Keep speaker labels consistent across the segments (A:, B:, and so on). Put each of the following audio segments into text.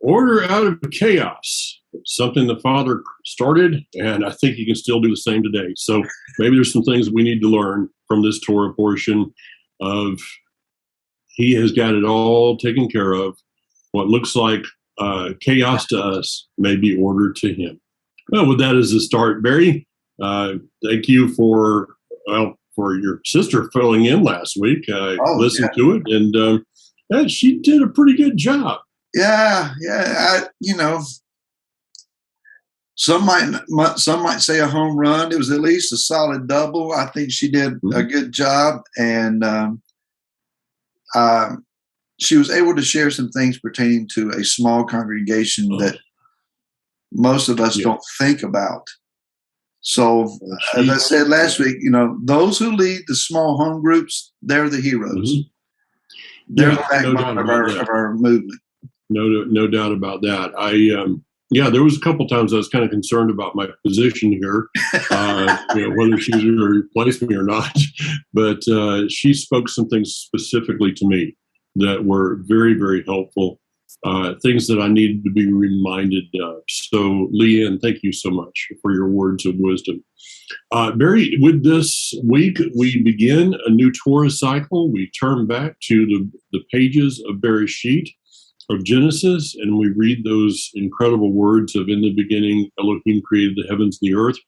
A: Order out of chaos. Something the Father started, and I think he can still do the same today. So maybe there's some things we need to learn from this Torah portion of he has got it all taken care of. What looks like chaos to us may be ordered to him. Well, with that as a start, Barry, thank you for your sister filling in last week. I listened to it, and she did a pretty good job.
B: Yeah. Some might say a home run. It was at least a solid double. I think she did a good job, and she was able to share some things pertaining to a small congregation that most of us don't think about. So, as I said last week, those who lead the small home groups, they're the heroes. They're the backbone of our movement.
A: No doubt about that. There was a couple times I was kind of concerned about my position here, whether she was going to replace me or not. But she spoke some things specifically to me that were very, very helpful, things that I needed to be reminded of. So, Leanne, thank you so much for your words of wisdom. Barry, with this week, we begin a new Torah cycle. We turn back to the pages of Bereshit, of Genesis, and we read those incredible words of, in the beginning, Elohim created the heavens and the earth.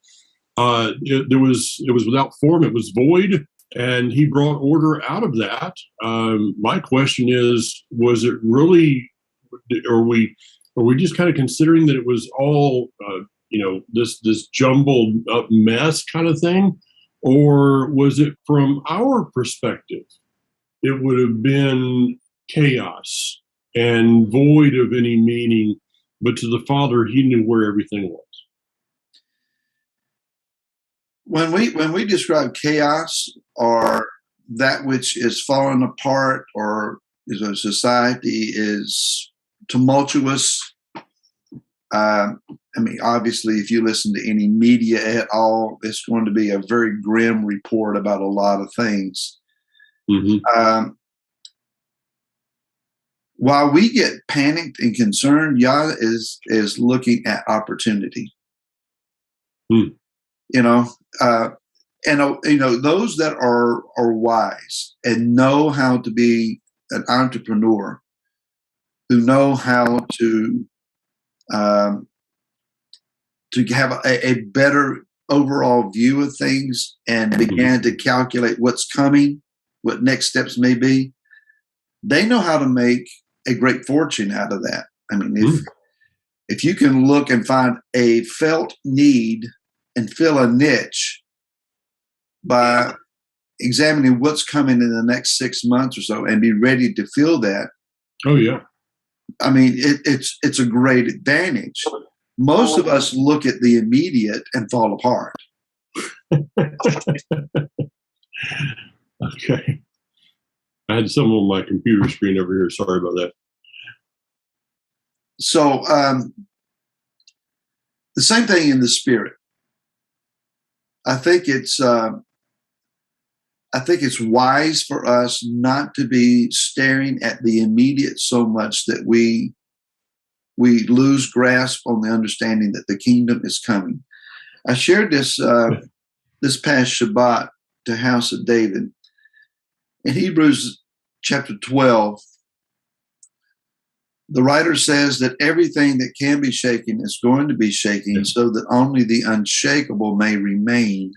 A: It was without form, it was void, and he brought order out of that. My question is, was it really, are we just kind of considering that it was all, this jumbled up mess kind of thing? Or was it from our perspective, it would have been chaos and void of any meaning, but to the Father, he knew where everything was.
B: When we describe chaos or that which is falling apart, or is a society is tumultuous, obviously, if you listen to any media at all, it's going to be a very grim report about a lot of things. While we get panicked and concerned, Yah is looking at opportunity. Those that are wise and know how to be an entrepreneur, who know how to have a better overall view of things and begin to calculate what's coming, what next steps may be, they know how to make a great fortune out of that. If you can look and find a felt need and fill a niche by examining what's coming in the next 6 months or so and be ready to fill that.
A: Oh yeah.
B: It's a great advantage. Most of us look at the immediate and fall apart.
A: Okay. I had something on my computer screen over here. Sorry about that.
B: So the same thing in the spirit. I think it's wise for us not to be staring at the immediate so much that we lose grasp on the understanding that the kingdom is coming. I shared this this past Shabbat to House of David. In Hebrews chapter 12, the writer says that everything that can be shaken is going to be shaken, so that only the unshakable may remain.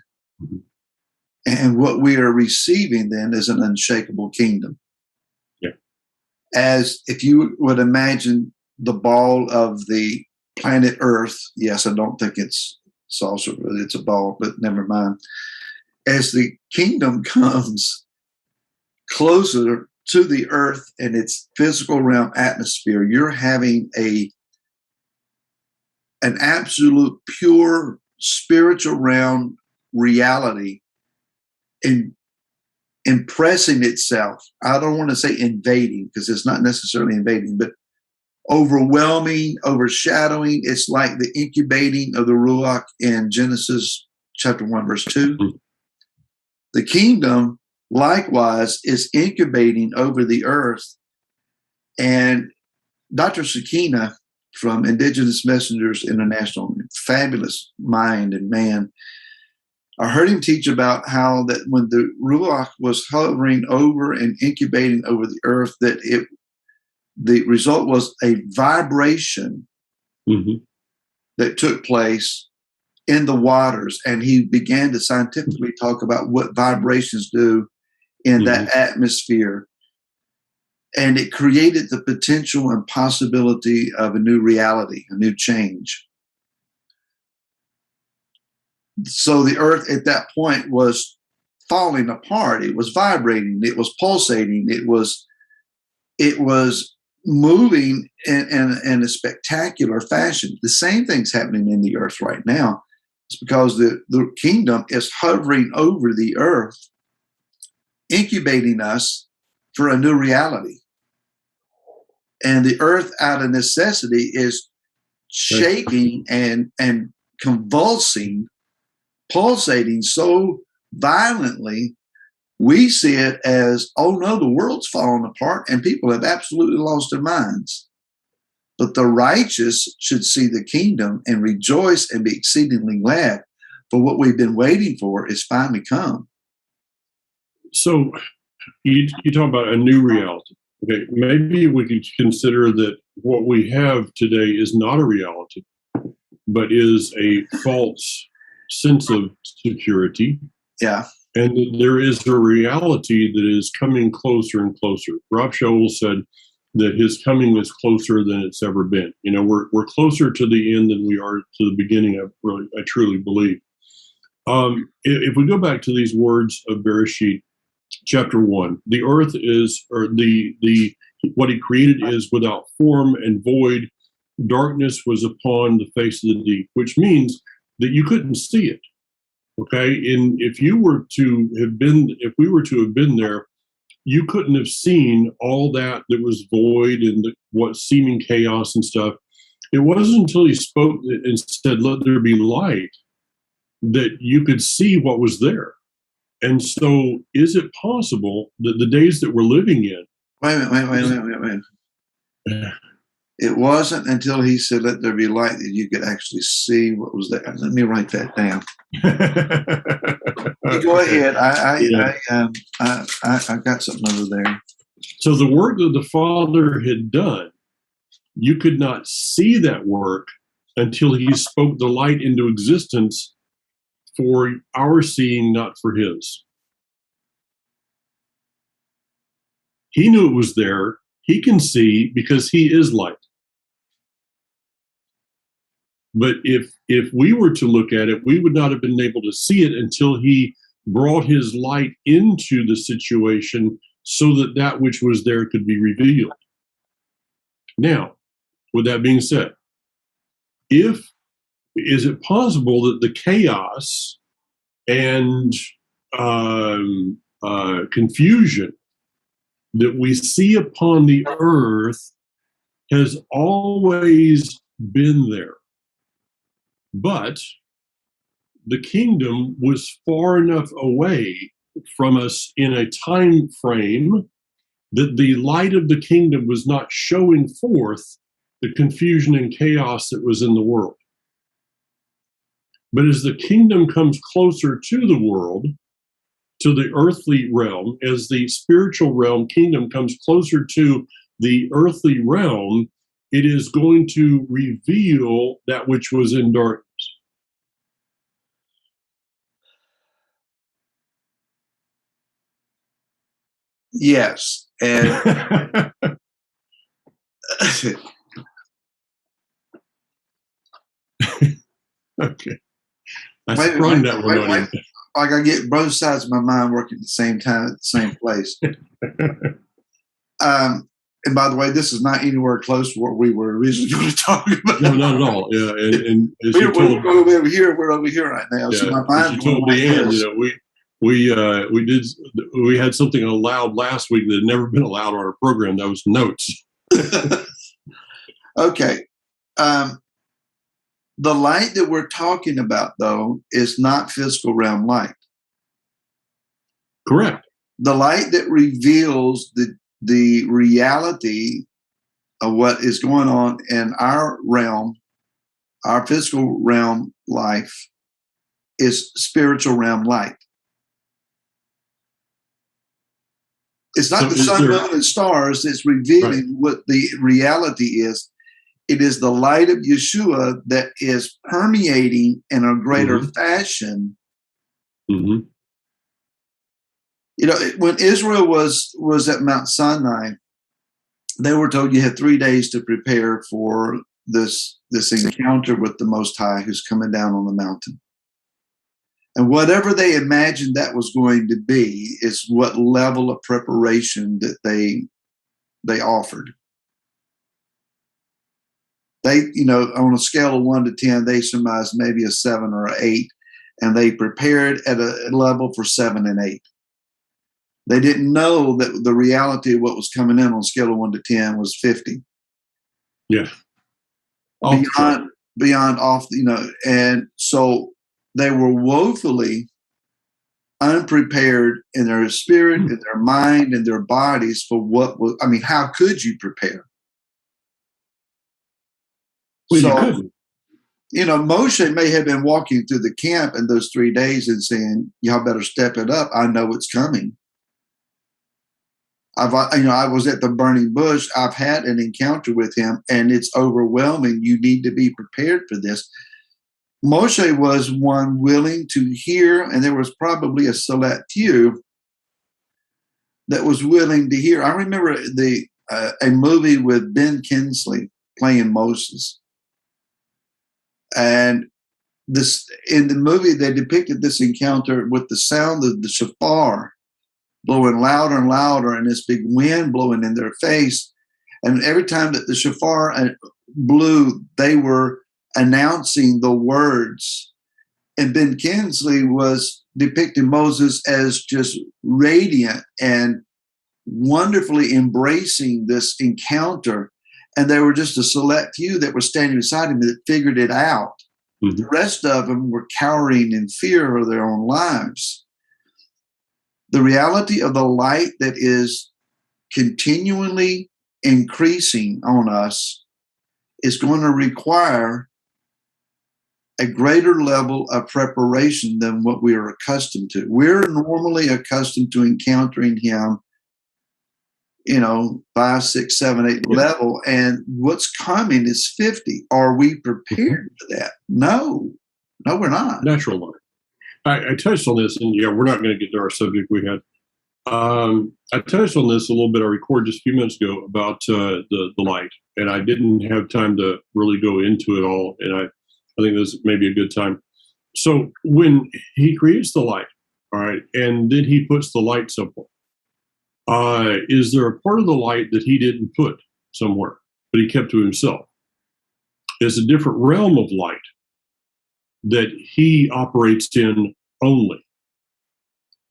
B: And what we are receiving then is an unshakable kingdom.
A: Yeah.
B: As if you would imagine the ball of the planet Earth. Yes, I don't think it's a ball, but never mind. As the kingdom comes closer to the earth and its physical realm atmosphere, you're having an absolute pure spiritual realm reality impressing itself. I don't want to say invading, because it's not necessarily invading, but overwhelming, overshadowing. It's like the incubating of the Ruach in Genesis chapter 1, verse 2. The kingdom likewise is incubating over the earth. And Dr. Sakina from Indigenous Messengers International, fabulous mind and man. I heard him teach about how that when the Ruach was hovering over and incubating over the earth, that the result was a vibration that took place in the waters. And he began to scientifically talk about what vibrations do in that atmosphere. And it created the potential and possibility of a new reality, a new change. So the earth at that point was falling apart. It was vibrating. It was pulsating. It was moving in a spectacular fashion. The same thing's happening in the earth right now. It's because the kingdom is hovering over the earth, incubating us for a new reality. And the earth, out of necessity, is shaking and convulsing, pulsating so violently, we see it as, oh no, the world's falling apart and people have absolutely lost their minds. But the righteous should see the kingdom and rejoice and be exceedingly glad, for what we've been waiting for is finally come.
A: So you talk about a new reality. Okay, maybe we could consider that what we have today is not a reality, but is a false sense of security.
B: Yeah.
A: And there is a reality that is coming closer and closer. Rob Shaul said that his coming is closer than it's ever been. You know, we're closer to the end than we are to the beginning. I truly believe. If we go back to these words of Bereshit, chapter 1, the earth is, or the what he created is without form and void. Darkness was upon the face of the deep, which means that you couldn't see it. Okay, and if we were to have been there, you couldn't have seen all that was void and what seeming chaos and stuff. It wasn't until he spoke and said, "Let there be light," that you could see what was there. And so, is it possible that the days that we're living in?
B: Wait a minute. It wasn't until he said, "Let there be light," that you could actually see what was there. Let me write that down. Go ahead. I got something over there.
A: So the work that the Father had done, you could not see that work until he spoke the light into existence for our seeing, not for his. He knew it was there. He can see because he is light. But if we were to look at it, we would not have been able to see it until he brought his light into the situation so that which was there could be revealed. Now, with that being said, is it possible that the chaos and confusion that we see upon the earth has always been there? But the kingdom was far enough away from us in a time frame that the light of the kingdom was not showing forth the confusion and chaos that was in the world. But as the kingdom comes closer to the world, to the earthly realm, as the spiritual realm kingdom comes closer to the earthly realm, it is going to reveal that which was in darkness.
B: Yes. And
A: okay. I sprung that one on you.
B: I gotta get both sides of my mind working at the same time at the same place. And by the way, this is not anywhere close to what we were originally going to talk about.
A: No, not at all. Yeah, and as
B: we're over here. We're over here right now.
A: Yeah,
B: so my mind's
A: told Deanne, we had something allowed last week that had never been allowed on our program. That was notes.
B: Okay. The light that we're talking about, though, is not physical realm light.
A: Correct.
B: The light that reveals the reality of what is going on in our realm, our physical realm life, is spiritual realm light. It's not
A: So
B: the
A: is
B: sun,
A: there-
B: moon, and stars that's revealing what the reality is. It is the light of Yeshua that is permeating in a greater fashion.
A: Mhm.
B: You know, when Israel was at Mount Sinai, they were told you had 3 days to prepare for this encounter with the Most High who's coming down on the mountain. And whatever they imagined that was going to be is what level of preparation that they offered. They, you know, on a scale of 1 to 10, they surmised maybe a 7 or an 8, and they prepared at a level for 7 and 8. They didn't know that the reality of what was coming in on a scale of 1 to 10 was 50.
A: Yeah.
B: Beyond off, you know, and so they were woefully unprepared in their spirit, in their mind, in their bodies for what was. I mean, how could you prepare?
A: Well, you
B: So,
A: couldn't.
B: you know, Moshe may have been walking through the camp in those 3 days and saying, "Y'all better step it up. I know it's coming." I was at the burning bush. I've had an encounter with him, and it's overwhelming. You need to be prepared for this. Moshe was one willing to hear, and there was probably a select few that was willing to hear. I remember a movie with Ben Kingsley playing Moses, and this in the movie they depicted this encounter with the sound of the shofar blowing louder and louder, and this big wind blowing in their face. And every time that the shofar blew, they were announcing the words. And Ben Kingsley was depicting Moses as just radiant and wonderfully embracing this encounter. And there were just a select few that were standing beside him that figured it out.
A: Mm-hmm.
B: The rest of them were cowering in fear of their own lives. The reality of the light that is continually increasing on us is going to require a greater level of preparation than what we are accustomed to. We're normally accustomed to encountering him, you know, 5, 6, 7, 8 level, and what's coming is 50. Are we prepared for that? No, we're not.
A: Natural light. I touched on this, and yeah, we're not going to get to our subject we had. I touched on this a little bit. I recorded just a few minutes ago about the light, and I didn't have time to really go into it all. And I think this may be a good time. So when he creates the light, all right, and then he puts the light somewhere, is there a part of the light that he didn't put somewhere, but he kept to himself? It's a different realm of light that he operates in only.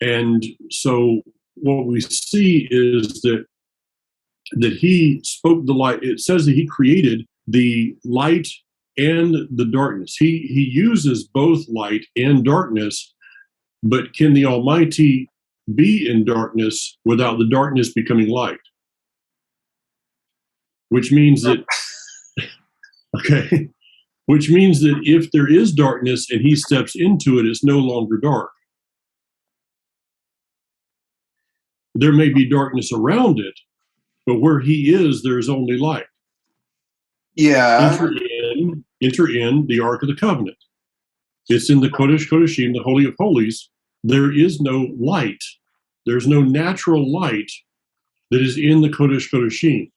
A: And so what we see is that he spoke the light. It says that he created the light and the darkness. He uses both light and darkness, but can the Almighty be in darkness without the darkness becoming light? Which means that, okay, which means that if there is darkness and he steps into it, it's no longer dark. There may be darkness around it, but where he is, there's only light.
B: Yeah.
A: Enter in the Ark of the Covenant. It's in the Kodesh Kodeshim, the Holy of Holies. There is no light. There's no natural light that is in the Kodesh Kodeshim.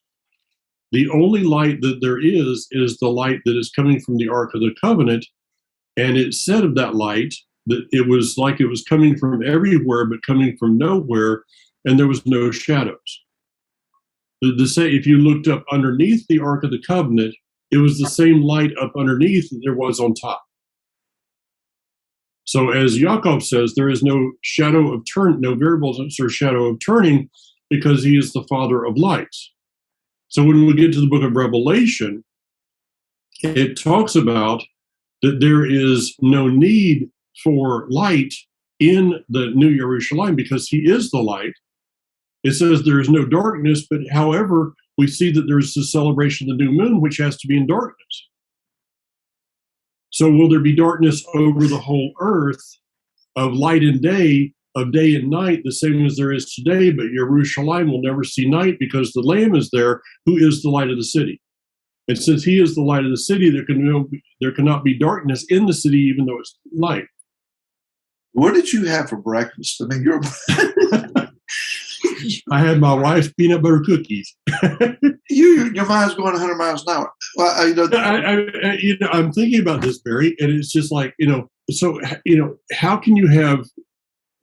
A: The only light that there is the light that is coming from the Ark of the Covenant. And it said of that light that it was like it was coming from everywhere, but coming from nowhere, and there was no shadows. If you looked up underneath the Ark of the Covenant, it was the same light up underneath that there was on top. So as Yaakov says, there is no shadow of no variables or shadow of turning, because he is the Father of lights. So when we get to the book of Revelation, it talks about that there is no need for light in the New Jerusalem because he is the light. It says there is no darkness, but however, we see that there's the celebration of the new moon, which has to be in darkness. So will there be darkness over the whole earth of light and day, of day and night, the same as there is today, but Jerusalem will never see night because the Lamb is there, who is the light of the city. And since he is the light of the city, there cannot be darkness in the city, even though it's light.
B: What did you have for breakfast? I mean, you're.
A: I had my wife's peanut butter cookies.
B: Your mind's going 100 miles an hour. Well,
A: I'm thinking about this, Barry, and it's just like, so, how can you have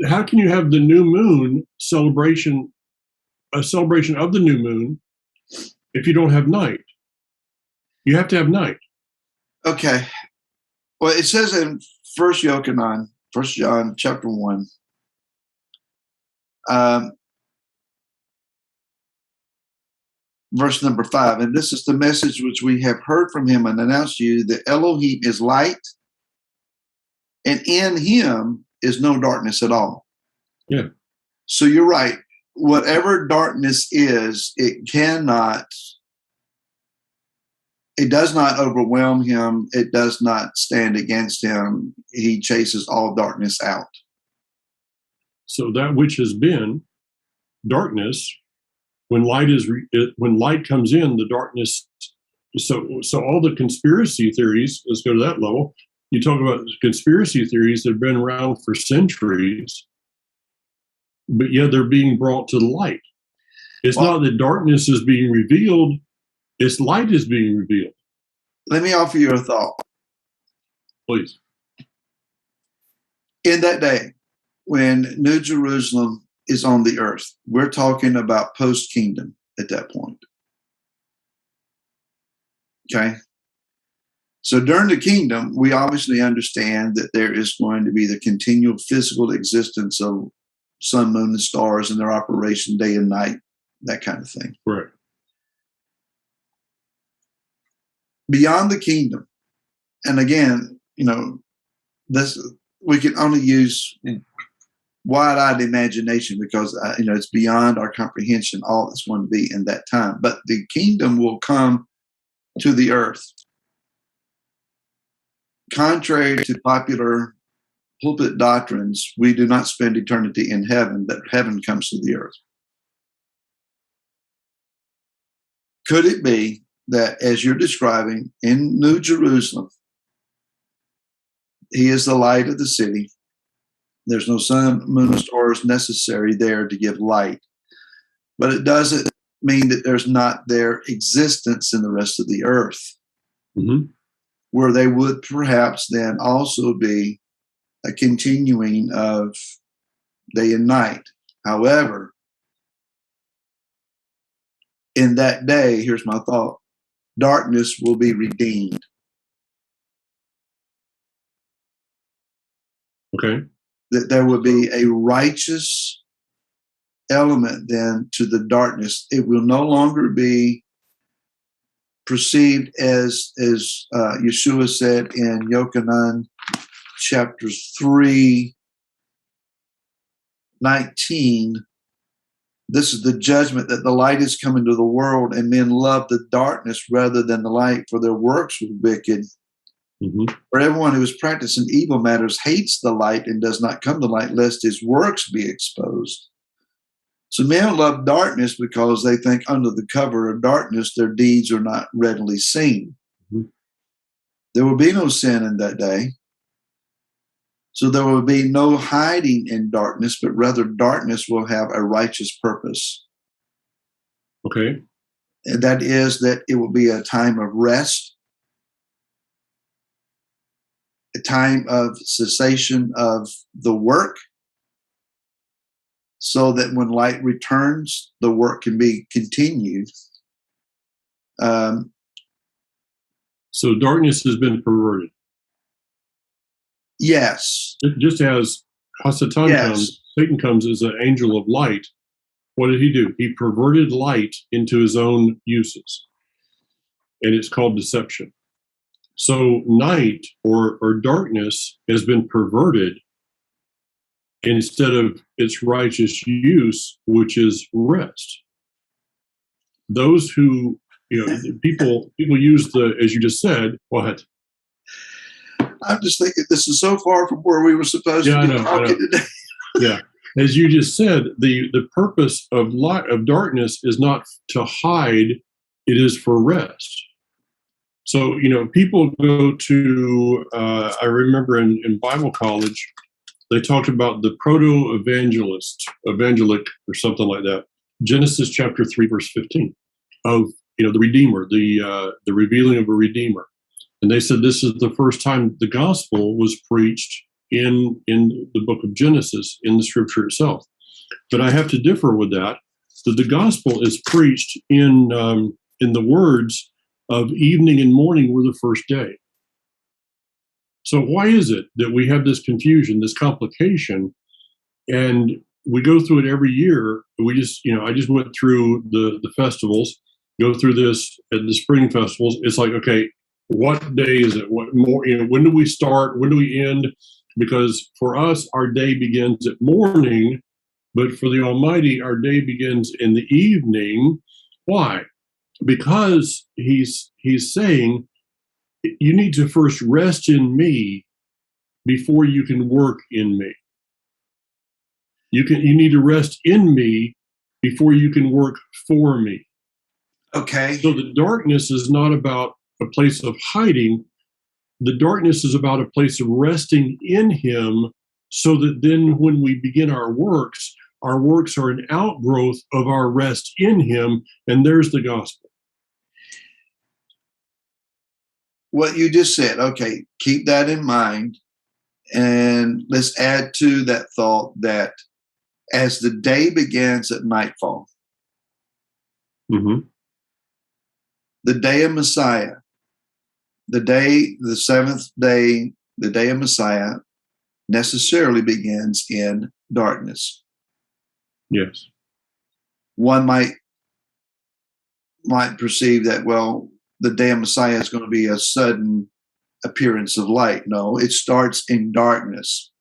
A: the new moon celebration, a celebration of the new moon, if you don't have night? You have to have night.
B: Okay. Well, it says in 1 John chapter 1, verse number 5, and this is the message which we have heard from him and announced to you, that Elohim is light, and in him is no darkness at all.
A: Yeah.
B: So you're right. Whatever darkness is, it does not overwhelm him. It does not stand against him. He chases all darkness out.
A: So that which has been darkness, when light comes in, the darkness. So all the conspiracy theories. Let's go to that level. You talk about conspiracy theories that have been around for centuries, but yet they're being brought to the light. It's not that darkness is being revealed. It's light is being revealed.
B: Let me offer you a thought.
A: Please.
B: In that day, when New Jerusalem is on the earth, we're talking about post-kingdom at that point. Okay? So during the kingdom, we obviously understand that there is going to be the continual physical existence of sun, moon, and stars and their operation day and night, that kind of thing.
A: Right.
B: Beyond the kingdom, and again, this we can only use wide-eyed imagination because it's beyond our comprehension all that's going to be in that time. But the kingdom will come to the earth. Contrary to popular pulpit doctrines, we do not spend eternity in heaven, but heaven comes to the earth. Could it be that, as you're describing, in New Jerusalem, he is the light of the city? There's no sun, moon, or stars necessary there to give light. But it doesn't mean that there's not their existence in the rest of the earth, where they would perhaps then also be a continuing of day and night. However, in that day, here's my thought, darkness will be redeemed.
A: Okay.
B: That there will be a righteous element then to the darkness. It will no longer be perceived as Yeshua said in Yochanan chapter 3:19. This is the judgment, that the light is come into the world, and men love the darkness rather than the light, for their works were wicked. For everyone who is practicing evil matters hates the light and does not come to light, lest his works be exposed. So men love darkness because they think under the cover of darkness their deeds are not readily seen. There will be no sin in that day. So there will be no hiding in darkness, but rather darkness will have a righteous purpose.
A: Okay.
B: And that is that it will be a time of rest, a time of cessation of the work, so that when light returns, the work can be continued.
A: So darkness has been perverted.
B: Yes.
A: Just as Hasatan comes, Satan comes as an angel of light. What did he do? He perverted light into his own uses. And it's called deception. So night or darkness has been perverted instead of its righteous use, which is rest. those who, people use as you just said, what?
B: I'm just thinking this is so far from where we were supposed to be talking today.
A: Yeah. As you just said, the purpose of darkness is not to hide, it is for rest. So, people go to, I remember in Bible college, they talked about the evangelic, or something like that. Genesis chapter 3, verse 15, of, the Redeemer, the revealing of a Redeemer. And they said this is the first time the gospel was preached in the book of Genesis, in the scripture itself. But I have to differ with that the gospel is preached in the words of evening and morning were the first day. So why is it that we have this confusion, this complication, and we go through it every year? We just, I just went through the festivals, go through this at the spring festivals. It's like, okay, what day is it? What more? When do we start? When do we end? Because for us, our day begins at morning, but for the Almighty, our day begins in the evening. Why? Because he's saying, you need to first rest in me before you can work in me. You need to rest in me before you can work for me.
B: Okay.
A: So the darkness is not about a place of hiding. The darkness is about a place of resting in him, so that then when we begin our works are an outgrowth of our rest in him, and there's the gospel.
B: What you just said, okay, keep that in mind, and let's add to that thought that as the day begins at nightfall,
A: mm-hmm.
B: the day of Messiah, the seventh day, the day of Messiah, necessarily begins in darkness.
A: Yes.
B: One might perceive that, well, the day of Messiah is going to be a sudden appearance of light. No, it starts in darkness.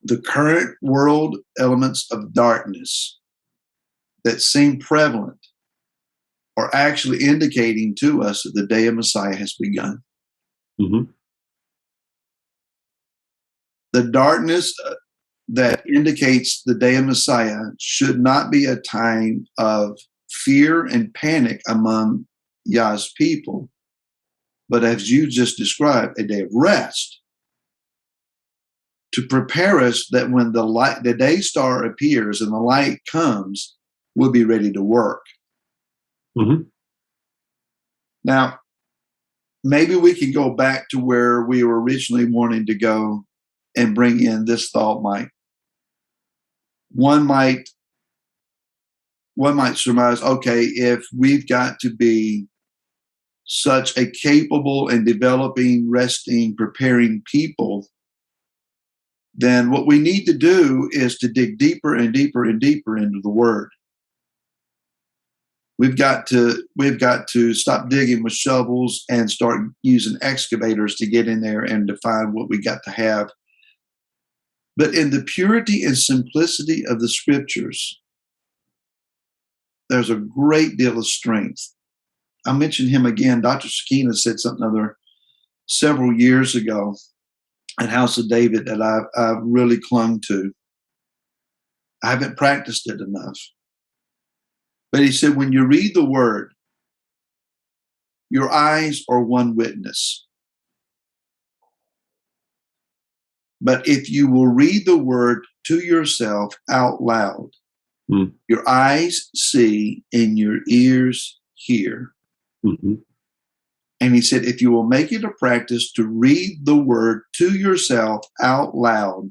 B: The current world elements of darkness that seem prevalent are actually indicating to us that the day of Messiah has begun.
A: Mm-hmm.
B: The darkness that indicates the day of Messiah should not be a time of fear and panic among Yah's people, but as you just described, a day of rest to prepare us that when the day star appears and the light comes, we'll be ready to work.
A: Mm-hmm.
B: Now, maybe we can go back to where we were originally wanting to go and bring in this thought, Mike. One might surmise, okay, if we've got to be such a capable and developing, resting, preparing people, then what we need to do is to dig deeper and deeper and deeper into the Word. We've got to stop digging with shovels and start using excavators to get in there and define what we got to have. But in the purity and simplicity of the Scriptures, there's a great deal of strength. I'll mention him again. Dr. Sakina said something several years ago at House of David that I've really clung to. I haven't practiced it enough. But he said, when you read the Word, your eyes are one witness. But if you will read the Word to yourself out loud, your eyes see and your ears hear.
A: Mm-hmm.
B: And he said, if you will make it a practice to read the Word to yourself out loud,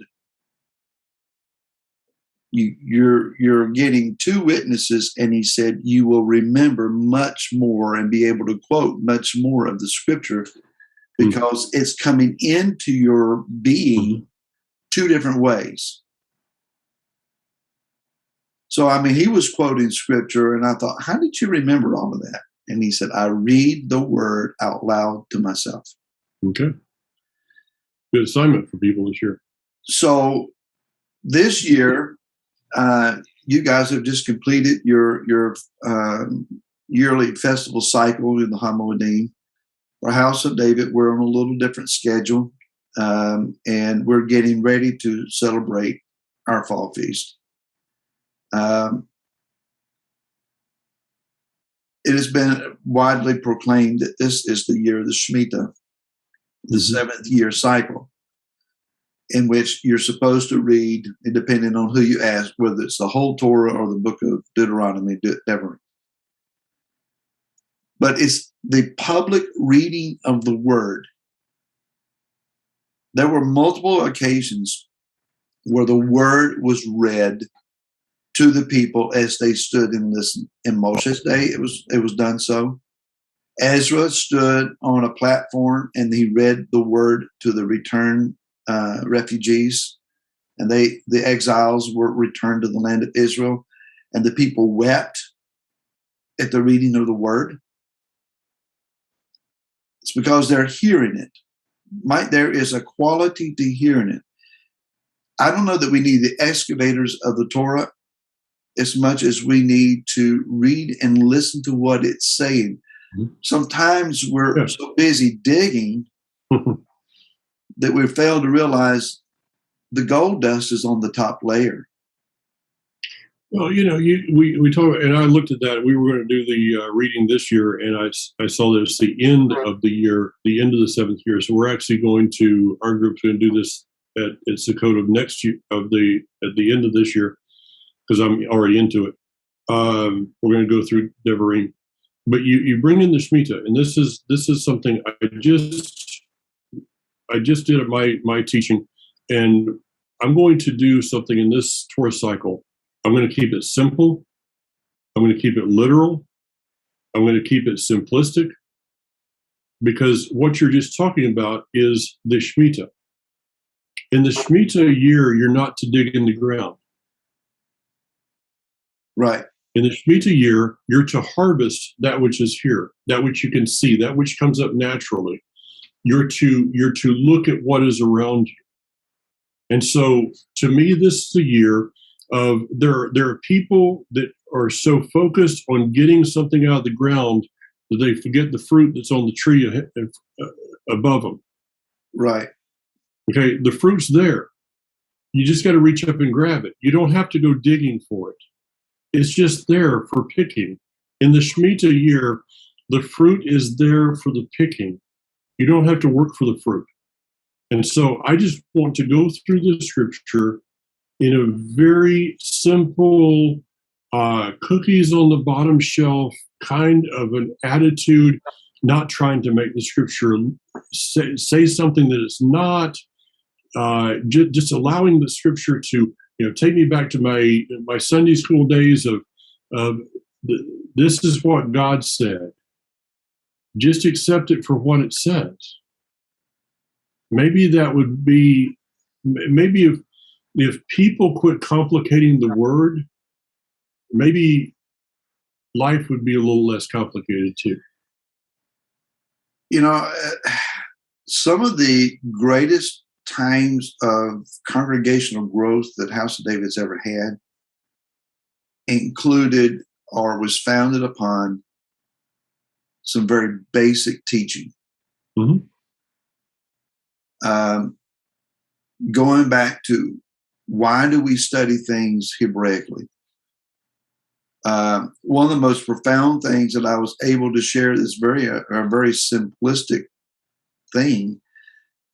B: you're getting two witnesses, and he said you will remember much more and be able to quote much more of the Scripture because it's coming into your being two different ways. So, I mean, he was quoting Scripture, and I thought, how did you remember all of that? And he said, I read the Word out loud to myself.
A: Okay. Good assignment for people this year.
B: So this year, you guys have just completed your yearly festival cycle in the Hamoedim. For House of David, we're on a little different schedule, and we're getting ready to celebrate our fall feast. It has been widely proclaimed that this is the year of the Shemitah, the 7th year cycle, in which you're supposed to read, and depending on who you ask, whether it's the whole Torah or the book of Deuteronomy, Devarim. But it's the public reading of the word. There were multiple occasions where the word was read to the people as they stood and listened. In Moshe's day, it was done so. Ezra stood on a platform and he read the word to the returned refugees, and the exiles were returned to the land of Israel, and the people wept at the reading of the word. It's because they're hearing it. There is a quality to hearing it. I don't know that we need the excavators of the Torah as much as we need to read and listen to what it's saying. Mm-hmm. Sometimes we're so busy digging that we fail to realize the gold dust is on the top layer.
A: Well, we talked, and I looked at that. We were going to do the reading this year, and I saw that it's the end of the year, the end of the 7th year. So we're actually our group's going to do this at Sukkot of next year, at the end of this year, because I'm already into it. We're going to go through Devarim, but you bring in the Shemitah, and this is something I just did at my teaching, and I'm going to do something in this Torah cycle. I'm going to keep it simple. I'm going to keep it literal. I'm going to keep it simplistic, because what you're just talking about is the Shemitah. In the Shemitah year, you're not to dig in the ground.
B: Right.
A: In the Shemitah year, you're to harvest that which is here, that which you can see, that which comes up naturally. You're to look at what is around you. And so, to me, this is the year of there are people that are so focused on getting something out of the ground that they forget the fruit that's on the tree above them.
B: Right.
A: Okay, the fruit's there. You just got to reach up and grab it. You don't have to go digging for it. It's just there for picking. In the Shemitah year, the fruit is there for the picking. You don't have to work for the fruit. And so I just want to go through the scripture in a very simple, cookies on the bottom shelf kind of an attitude, not trying to make the scripture say something that it's not, just allowing the scripture to take me back to my Sunday school days of this is what God said. Just accept it for what it says. Maybe that would be, if people quit complicating the word, maybe life would be a little less complicated too.
B: Some of the greatest times of congregational growth that House of David's ever had included or was founded upon some very basic teaching.
A: Mm-hmm.
B: Going back to, why do we study things Hebraically? One of the most profound things that I was able to share, this very simplistic thing,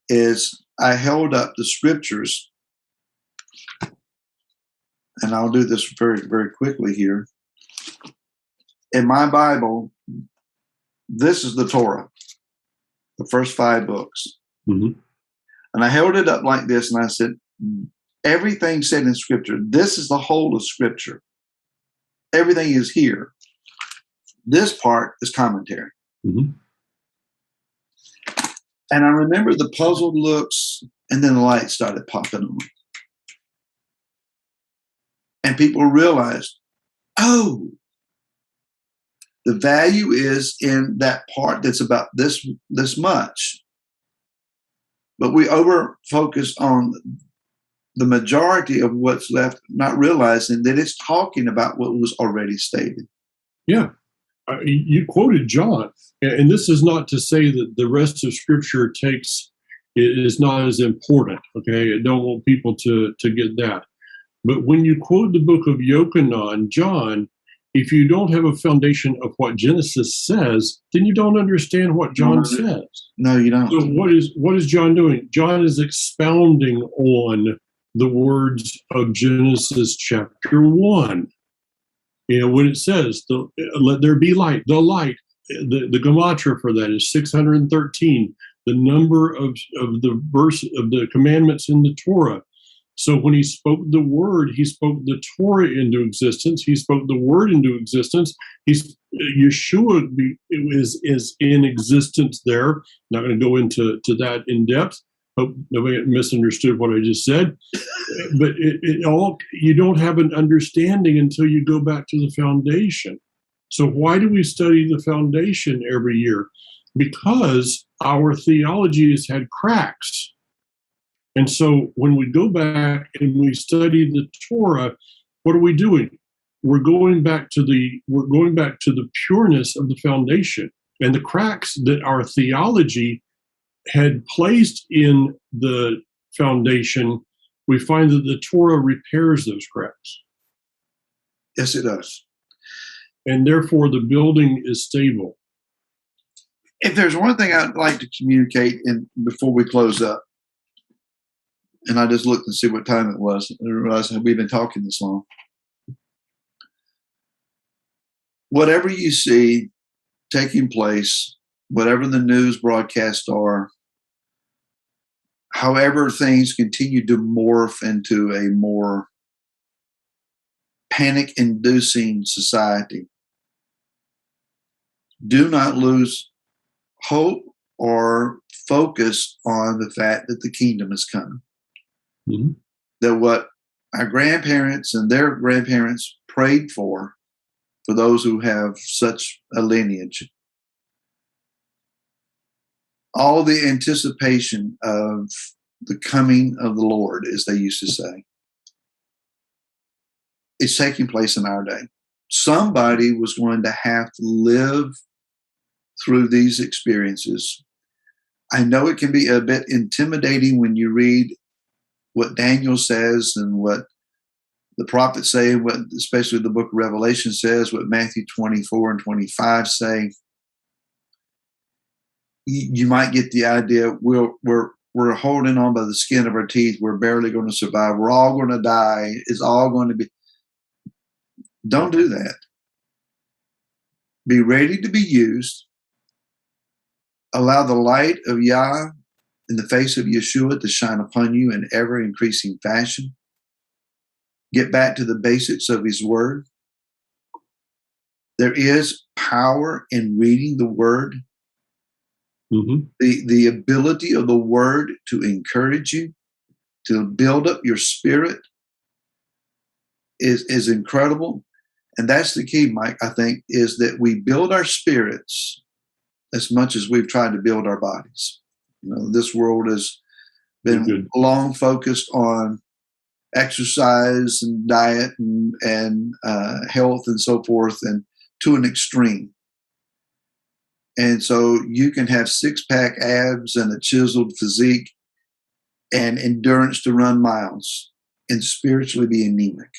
B: is I held up the scriptures, and I'll do this very, very quickly here. In my Bible, this is the Torah, the first 5 books.
A: Mm-hmm.
B: And I held it up like this, and I said, everything said in Scripture, this is the whole of Scripture. Everything is here. This part is commentary.
A: Mm-hmm.
B: And I remember the puzzled looks, and then the light started popping on. And people realized, oh, the value is in that part that's about this much. But we over-focus on the majority of what's left, not realizing that it's talking about what was already stated.
A: Yeah. You quoted John, and this is not to say that the rest of Scripture is not as important. Okay, I don't want people to get that. But when you quote the book of Yochanan, John, if you don't have a foundation of what Genesis says, then you don't understand what John says.
B: No, you don't.
A: So what is John doing? John is expounding on the words of Genesis chapter 1. When it says, let there be light, the light, the gematria for that is 613, the number of the verse of the commandments in the Torah. So when he spoke the word, he spoke the Torah into existence. He spoke the word into existence. Yeshua is in existence there. I'm not going to go into that in depth. Hope nobody misunderstood what I just said. But you don't have an understanding until you go back to the foundation. So why do we study the foundation every year? Because our theology has had cracks. And so when we go back and we study the Torah, what are we doing? We're going back to the pureness of the foundation and the cracks that our theology had placed in the foundation. We find that the Torah repairs those cracks.
B: Yes, it does.
A: And therefore the building is stable.
B: If there's one thing I'd like to communicate before we close up, and I just looked and see what time it was, and I realized we've been talking this long. Whatever you see taking place, whatever the news broadcasts are, however things continue to morph into a more panic-inducing society, do not lose hope or focus on the fact that the kingdom is coming.
A: Mm-hmm.
B: That what our grandparents and their grandparents prayed for those who have such a lineage, all the anticipation of the coming of the Lord, as they used to say, is taking place in our day. Somebody was going to have to live through these experiences. I know it can be a bit intimidating when you read what Daniel says and what the prophets say, what especially the book of Revelation says, what Matthew 24 and 25 say. You might get the idea we're holding on by the skin of our teeth. We're barely going to survive. We're all going to die. It's all going to be. Don't do that. Be ready to be used. Allow the light of Yah in the face of Yeshua to shine upon you in ever increasing fashion. Get back to the basics of his word. There is power in reading the word.
A: Mm-hmm.
B: The ability of the word to encourage you, to build up your spirit is incredible. And that's the key, Mike, I think, is that we build our spirits as much as we've tried to build our bodies. This world has been long focused on exercise and diet and health and so forth, and to an extreme. And so you can have six-pack abs and a chiseled physique and endurance to run miles and spiritually be anemic.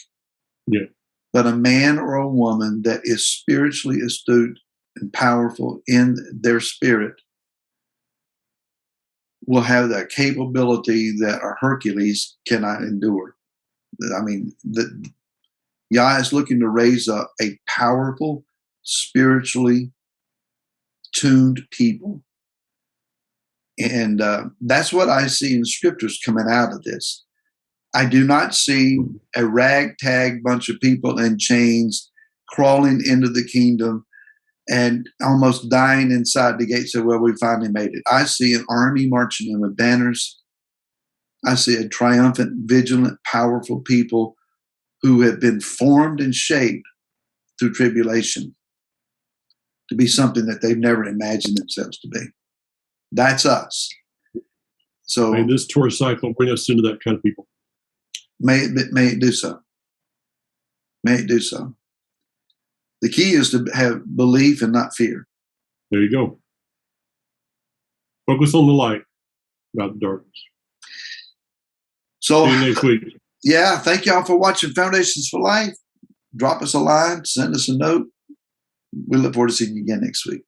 A: Yeah.
B: But a man or a woman that is spiritually astute and powerful in their spirit will have that capability that a Hercules cannot endure. I mean, Yah is looking to raise up a powerful, spiritually tuned people. And that's what I see in scriptures coming out of this. I do not see a ragtag bunch of people in chains crawling into the kingdom and almost dying inside the gate. So, well, we finally made it. I see an army marching in with banners. I see a triumphant, vigilant, powerful people who have been formed and shaped through tribulation to be something that they've never imagined themselves to be. That's us. So
A: may this Torah cycle bring us into that kind of people.
B: May it do so. May it do so. The key is to have belief and not fear.
A: There you go. Focus on the light, not the darkness.
B: So,
A: see you next week.
B: Yeah, thank y'all for watching Foundations for Life. Drop us a line, send us a note. We look forward to seeing you again next week.